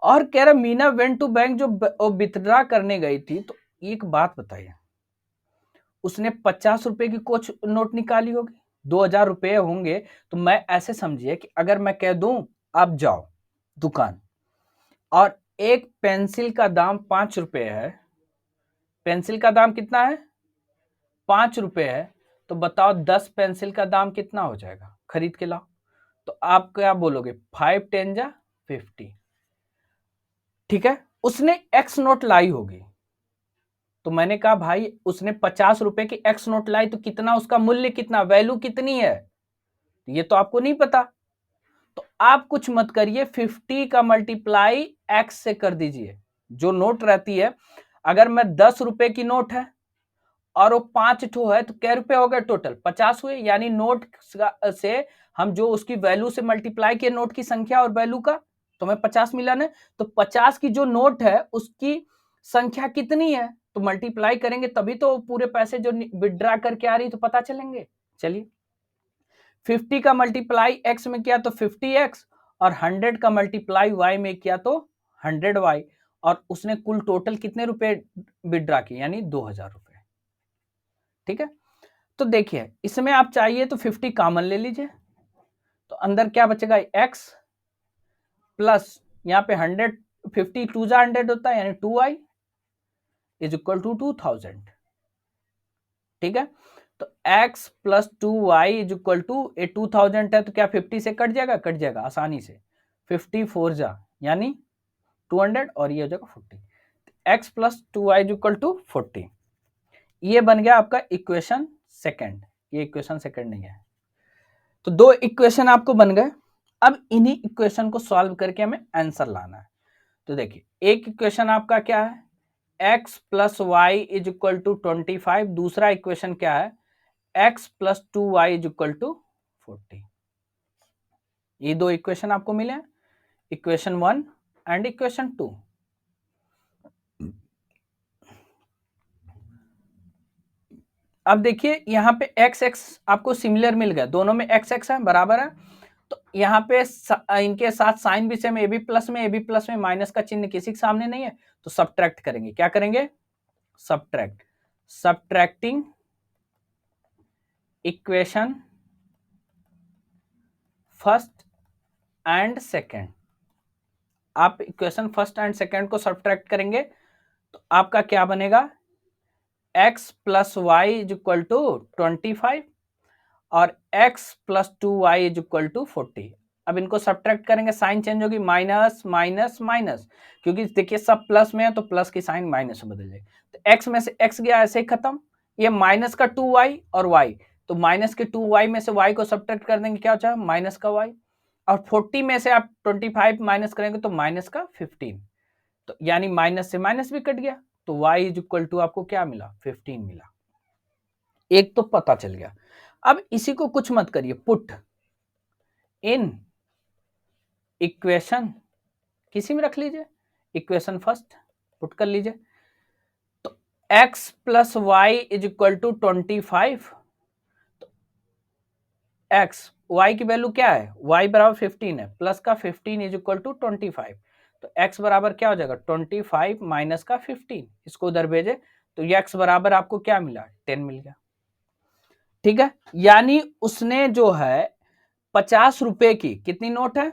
और कह रहा मीना वेंट टू बैंक, जो विथड्रा करने गई थी, तो एक बात बताइए, उसने 50 रुपए की कुछ नोट निकाली होगी, 2000 रुपए होंगे। तो मैं ऐसे समझिए कि अगर मैं कह दूं आप जाओ दुकान, और एक पेंसिल का दाम 5 रुपए है, पेंसिल का दाम कितना है, 5 रुपए है, तो बताओ 10 पेंसिल का दाम कितना हो जाएगा, खरीद के लाओ। तो आप क्या बोलोगे, 5 10 जा 50। ठीक है, उसने एक्स नोट लाई होगी, तो मैंने कहा भाई उसने 50 रुपए की एक्स नोट लाई, तो कितना उसका मूल्य, कितना वैल्यू कितनी है, ये तो आपको नहीं पता। तो आप कुछ मत करिए, 50 का मल्टीप्लाई एक्स से कर दीजिए। जो नोट रहती है, अगर मैं 10 रुपए की नोट है और वो 5 ठो है, तो क्या रुपए हो गए टोटल, 50 हुए। यानी नोट से हम जो उसकी वैल्यू से मल्टीप्लाई किए नोट की संख्या और वैल्यू का, तो हमें 50 मिला ना। तो 50 की जो नोट है उसकी संख्या कितनी है, तो मल्टीप्लाई करेंगे तभी तो पूरे पैसे जो विड्रा करके आ रही तो पता चलेंगे। चलिए, 50 का मल्टीप्लाई एक्स में किया तो 50x, और 100 का मल्टीप्लाई वाई में किया तो 100y, और उसने कुल टोटल कितने रुपए विड्रा किए, यानी 2000 रुपए। ठीक है, तो देखिए इसमें आप चाहिए तो 50 कॉमन ले लीजिए, तो अंदर क्या बचेगा, x प्लस यहाँ पे 100, 50 टू जा 100 होता है, यानी 2y इज इक्वल टू 2000। ठीक है, तो x plus 2y is equal to, ये 2000 है तो क्या 50 से कट जाएगा, कट जाएगा आसानी से, 54 जा यानी 200, और ये हो जाएगा 40। x plus 2y is equal to 40। ये बन गया आपका इक्वेशन सेकंड। ये इक्वेशन सेकंड नहीं है, तो दो इक्वेशन आपको बन गए। अब इन्हीं इक्वेशन को सॉल्व करके हमें आंसर लाना है। तो देखिए, एक इक्वेशन आपका क्या है, x plus y is equal to 25। दूसरा इक्वेशन क्या है, x plus 2y is equal to 40। ये दो इक्वेशन आपको मिले, इक्वेशन 1 एंड इक्वेशन 2। अब देखिए यहाँ पे x x आपको सिमिलर मिल गया, दोनों में x x है, बराबर है। तो यहाँ पे इनके साथ साइन भी सेम, ab प्लस में माइनस का चिन्ह किसी के सामने नहीं है, तो सब्ट्रैक्ट करेंगे। क्या करेंगे, subtracting equation first and second. आप इक्वेशन फर्स्ट एंड सेकेंड को सब्ट्रैक्ट करेंगे तो आपका क्या बनेगा, x plus y is equal to 25 और x plus 2y is equal to 40। अब इनको सब्ट्रैक्ट करेंगे, साइन चेंज होगी, माइनस माइनस माइनस, क्योंकि देखिए सब प्लस में है तो प्लस की साइन माइनस में बदल जाएगी। तो x में से x गया, ऐसे ही खत्म। ये माइनस का 2y और y, तो माइनस के 2y में से y को सब्ट्रैक्ट कर देंगे, क्या हो जाएगा, माइनस का y। और 40 में से आप 25 माइनस करेंगे तो माइनस का 15, तो यानी माइनस से माइनस भी कट गया, तो y इज इक्वल टू आपको क्या मिला, 15 मिला। एक तो पता चल गया। अब इसी को कुछ मत करिए, पुट इन इक्वेशन किसी में रख लीजिए, इक्वेशन फर्स्ट पुट कर लीजिए। तो x plus y is equal to 25, x y की वैल्यू क्या है, y बराबर 15 है, प्लस का 15 इज इक्वल टू 25, तो x बराबर क्या हो जाएगा, 25 माइनस का 15, इसको उधर भेजे तो ये x बराबर आपको क्या मिला, 10 मिल गया। ठीक है, यानी उसने जो है 50 रुपए की कितनी नोट है,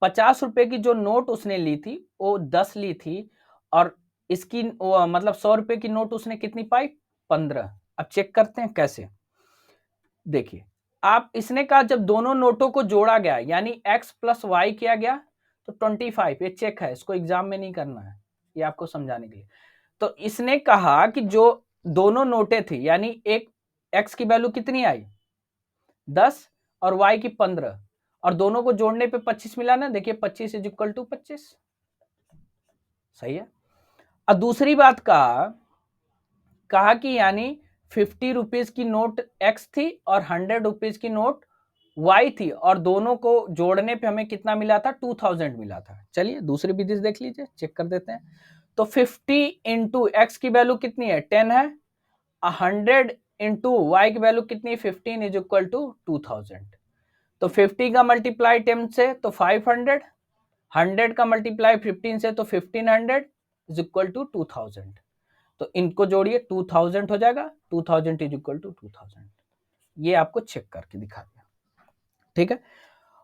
50 रुपए की जो नोट उसने ली थी वो 10 ली थी, और इसकी मतलब 100 रुपए की नोट उसने कितनी पाई, 15। अब चेक करते हैं कैसे। देखिए, आप इसने कहा जब दोनों नोटों को जोड़ा गया यानी x प्लस वाई किया गया तो 25, ये चेक है, इसको एग्जाम में नहीं करना है, ये आपको समझाने के लिए। तो इसने कहा कि जो दोनों नोटें थी, यानी एक x की वैल्यू कितनी आई 10 और y की 15 और दोनों को जोड़ने पे 25 मिला ना, देखिए 25 इज इक्वल टू 25, सही है। और दूसरी बात कहा कि यानी 50 रुपीज की नोट x थी और 100 रुपीज की नोट y थी और दोनों को जोड़ने पे हमें कितना मिला था, 2000 मिला था। चलिए दूसरी विधि देख लीजिए, चेक कर देते हैं। तो 50 इंटू एक्स की वैल्यू कितनी है, 10 है। 100 इंटू वाई की वैल्यू कितनी है, 15 इज इक्वल टू 2000। तो 50 का मल्टीप्लाई 10 से तो 500, 100 का मल्टीप्लाई 15 से तो 1500 इज इक्वल टू 2000। तो इनको जोड़िए 2000 हो जाएगा, 2000 इज इक्वल टू 2000। ये आपको चेक करके दिखा दिया, ठीक है।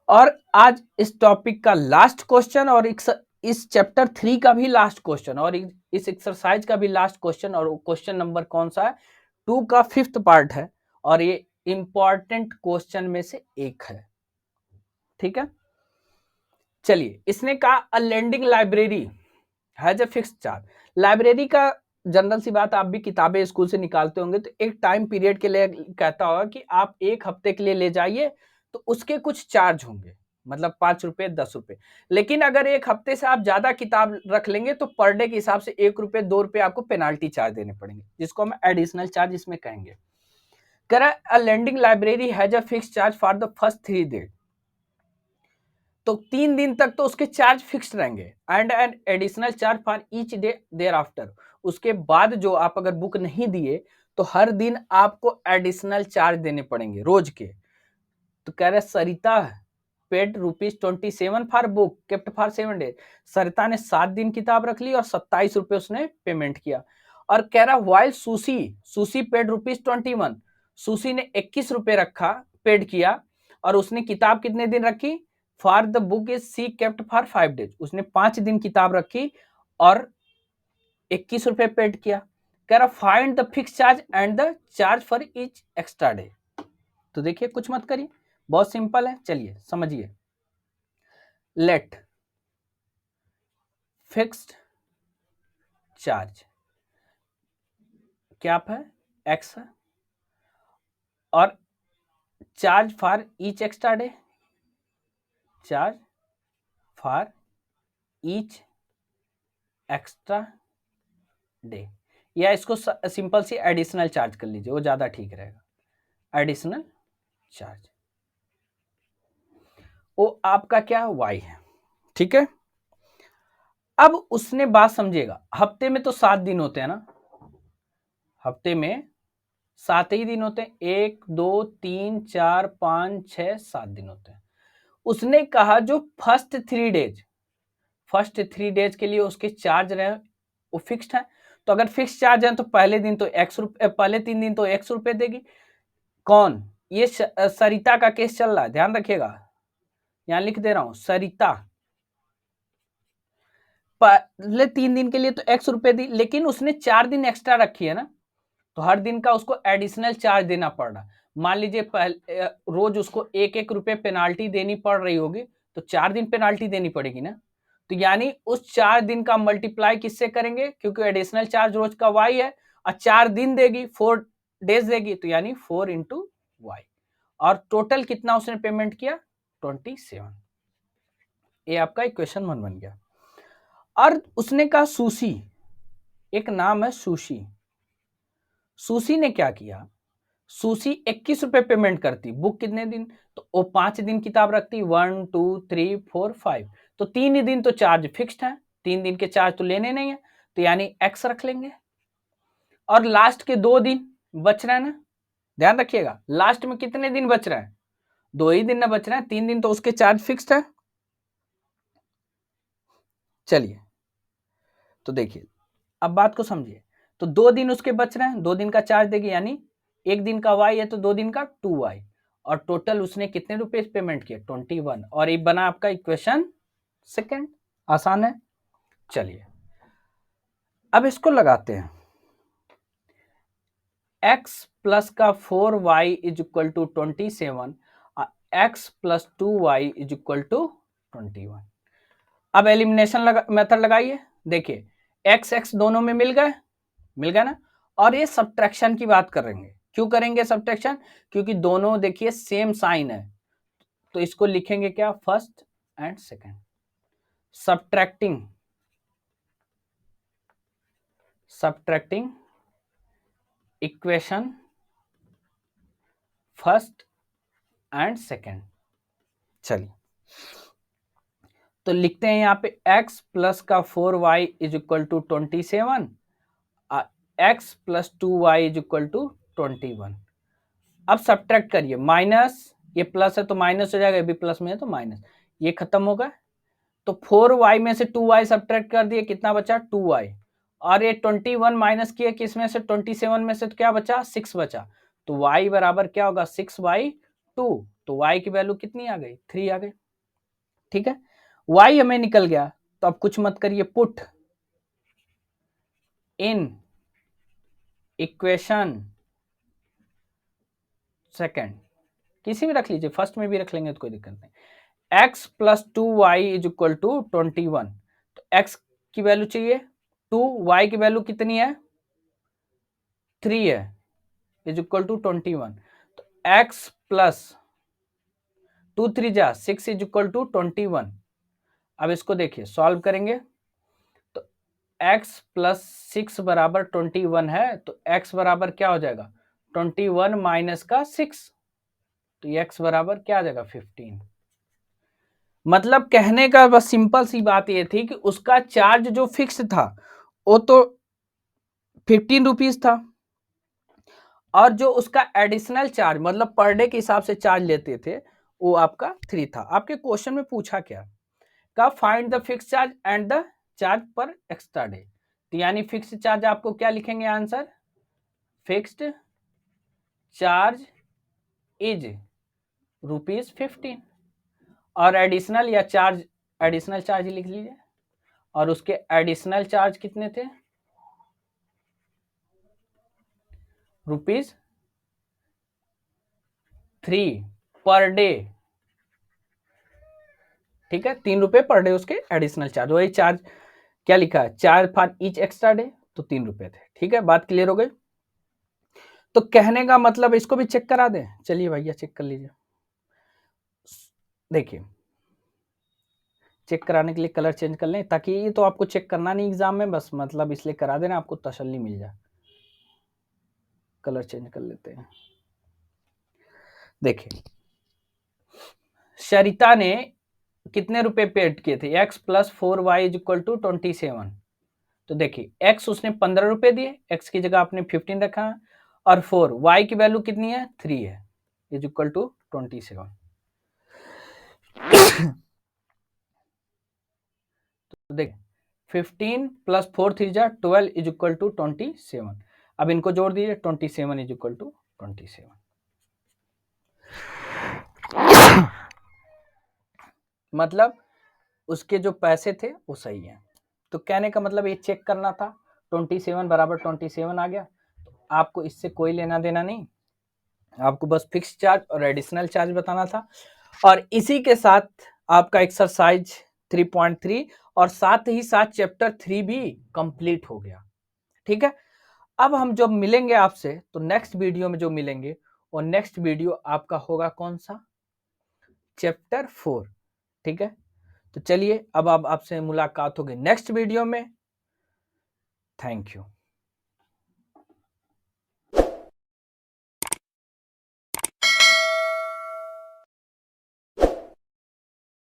और आज इस टॉपिक का लास्ट क्वेश्चन और इस चैप्टर 3 का भी लास्ट क्वेश्चन और इस एक्सरसाइज का भी लास्ट क्वेश्चन, और क्वेश्चन नंबर कौन सा है, 2 का 5th पार्ट है और ये इंपॉर्टेंट क्वेश्चन में से एक है, ठीक है। चलिए, इसने कहा a lending library has a fixed charge. Library का जनरल सी बात, आप भी किताबें स्कूल से निकालते होंगे तो एक टाइम पीरियड के लिए कहता होगा कि आप 1 हफ्ते के लिए ले जाइए तो उसके कुछ चार्ज होंगे, मतलब 5 रुपए 10 रुपए। लेकिन अगर 1 हफ्ते से आप ज्यादा किताब रख लेंगे तो पर डे के हिसाब से 1 रुपए 2 रुपए आपको पेनाल्टी चार्ज देने पड़ेंगे, जिसको हम एडिशनल चार्ज इसमें कहेंगे। कह रहा है a lending library has a fixed charge for the first 3 days. तो 3 दिन तक तो उसके चार्ज फिक्स्ड रहेंगे and an additional charge for each day thereafter. उसके बाद जो आप अगर बुक नहीं दिए तो हर दिन आपको एडिशनल चार्ज देने पड़ेंगे रोज के। तो कह रहे Sarita paid ₹27 for book kept for 7 days. Sarita ने 7 दिन किताब रख ली और 27 रुपए उसने पेमेंट किया। और कह रहा वाइल सुशी पेड ₹21। सुशी ने 21 रुपए रखा, पेड किया, और उसने किताब कितने दिन रखी, for the book is she kept for 5 days. उसने 5 दिन किताब रखी और 21 रुपए पेड किया। कह रहा find the fix charge and the charge for each extra day. तो देखिए कुछ मत करिए, बहुत सिंपल है, चलिए समझिए। लेट फिक्स्ड चार्ज क्या है, एक्स है, और charge for each extra day, charge for each extra day, या इसको सिंपल सी एडिशनल चार्ज कर लीजिए, वो ज्यादा ठीक रहेगा। एडिशनल चार्ज वो आपका क्या वाई है, ठीक है। अब उसने बात समझिएगा, हफ्ते में तो 7 दिन होते हैं ना, हफ्ते में 7 ही दिन होते हैं, 1 2 3 4 5 6 7 दिन होते हैं। उसने कहा जो फर्स्ट 3 डेज के लिए उसके चार्ज रहे वो फिक्स्ड है। तो अगर फिक्स चार्ज है तो पहले दिन तो पहले 3 दिन तो 100 रुपए देगी। कौन, ये सरिता का केस चल रहा है, ध्यान रखिएगा, यहां लिख दे रहा हूं, सरिता पहले 3 दिन के लिए तो 100 रुपए दी, लेकिन उसने 4 दिन एक्स्ट्रा रखी है ना, तो हर दिन का उसको एडिशनल चार्ज देना पड़ रहा। मान लीजिए रोज उसको 1-1 रुपए पेनाल्टी देनी पड़ रही होगी, तो 4 दिन पेनाल्टी देनी पड़ेगी ना। तो यानी उस 4 दिन का मल्टीप्लाई किससे करेंगे, क्योंकि एडिशनल चार्ज रोज का वाई है और 4 दिन देगी, 4 डेज देगी, तो यानी 4 इंटू वाई। और टोटल कितना उसने पेमेंट किया, 27। ये आपका इक्वेशन 1 बन गया। और उसने कहा सुशी, एक नाम है सुशी, सुशी ने क्या किया, सुशी 21 रुपए पेमेंट करती, बुक कितने दिन, तो वो 5 दिन किताब रखती, 1 2 3 4 5, तो 3 ही दिन तो चार्ज फिक्स्ड है, 3 दिन के चार्ज तो लेने नहीं है, तो यानी एक्स रख लेंगे। और लास्ट के 2 दिन बच रहे हैं ना, ध्यान रखिएगा, लास्ट में कितने दिन बच रहे हैं, 2 ही दिन ना बच रहे हैं, 3 दिन तो उसके चार्ज फिक्स्ड है। चलिए तो देखिए, अब बात को समझिए, तो 2 दिन उसके बच रहे हैं, 2 दिन का चार्ज देगी, यानी 1 दिन का वाई है तो 2 दिन का 2y, और टोटल उसने कितने रुपए पेमेंट किए, 21, और ये बना आपका इक्वेशन 2। आसान है। चलिए अब इसको लगाते हैं, x प्लस का 4y is equal to 27, x plus 2y is equal to 21। अब एलिमिनेशन मेथड लगाइए, देखिए x x दोनों में मिल गए ना, और ये सब्ट्रैक्शन की बात करेंगे क्यों करेंगे सब्ट्रैक्शन? क्योंकि दोनों देखिए सेम साइन है, तो इसको लिखेंगे क्या, first and second. Subtracting equation first and second. चलिए तो लिखते हैं यहाँ पे x प्लस का 4y is equal to 27, x plus 2y is equal to 21। अब सब्ट्रैक्ट करिए, माइनस, ये प्लस है तो माइनस हो जाएगा, ये भी प्लस में है तो माइनस, ये खत्म होगा। तो 4y में से 2y सब्ट्रैक्ट कर दिए, कितना बचा, 2y। और ये 21 माइनस किया किसमें से, 27 में से, तो क्या बचा, 6 बचा। तो y बराबर क्या होगा, 6/2। तो y की वैल्यू कितनी आ गई, 3 आ गई। ठीक है, y हमें निकल गया, तो अब कुछ मत करिए, पुट इन इक्वेशन सेकेंड, किसी भी रख लीजिए, फर्स्ट में भी रख लेंगे तो कोई दिक्कत नहीं। x plus 2y is equal to 21। तो x की वैल्यू चाहिए 2, y की वैल्यू कितनी है, 3 है, इज इक्वल टू 21। तो x प्लस 2 3 जा 6 इज इक्वल टू 21। अब इसको देखिए, सॉल्व करेंगे तो x प्लस 6 बराबर 21 है, तो x बराबर क्या हो जाएगा, 21 माइनस का 6, तो x बराबर क्या आ जाएगा, 15। मतलब कहने का बस सिंपल सी बात ये थी कि उसका चार्ज जो फिक्स था वो तो 15 रुपीज था, और जो उसका एडिशनल चार्ज मतलब पर डे के हिसाब से चार्ज लेते थे वो आपका 3 था। आपके क्वेश्चन में पूछा क्या, का find the fix charge and the charge पर एक्स्ट्रा डे। तो यानी फिक्स चार्ज आपको क्या लिखेंगे आंसर, फिक्स्ड चार्ज इज ₹15, और एडिशनल या चार्ज, एडिशनल चार्ज लिख लीजिए, और उसके एडिशनल चार्ज कितने थे, ₹3 पर डे। ठीक है, 3 रुपए पर डे उसके एडिशनल चार्ज, वही चार्ज क्या लिखा है, charge for each extra day, तो 3 रुपए थे। ठीक है, बात क्लियर हो गई। तो कहने का मतलब, इसको भी चेक करा दें, चलिए भैया चेक कर लीजिए। देखिए चेक कराने के लिए कलर चेंज कर लें, ताकि ये तो आपको चेक करना नहीं एग्जाम में, बस मतलब इसलिए करा देना, आपको तसल्ली मिल जाए। कलर चेंज कर लेते हैं। देखिए सरिता ने कितने रुपए पेड किए थे, x plus 4y is equal to 27। तो देखिए x उसने 15 रुपए दिए, x की जगह आपने 15 रखा है, और 4 y की वैल्यू कितनी है, 3 है, इज इक्वल टू 27। तो देखिए 15 प्लस 4 3 जा 12 इज इक्वल टू 27। अब इनको जोड़ दीजिए, 27 इज इक्वल टू 27। मतलब उसके जो पैसे थे वो सही है। तो कहने का मतलब ये चेक करना था, 27 बराबर 27 आ गया, तो आपको इससे कोई लेना देना नहीं, आपको बस फिक्स चार्ज और एडिशनल चार्ज बताना था। और इसी के साथ आपका एक्सरसाइज 3.3 और साथ ही साथ चैप्टर 3 भी कंप्लीट हो गया। ठीक है, अब हम जब मिलेंगे आपसे तो नेक्स्ट वीडियो में जो मिलेंगे, और नेक्स्ट वीडियो आपका होगा कौन सा, चैप्टर 4। ठीक है, तो चलिए अब आपसे मुलाकात होगी नेक्स्ट वीडियो में। Thank you.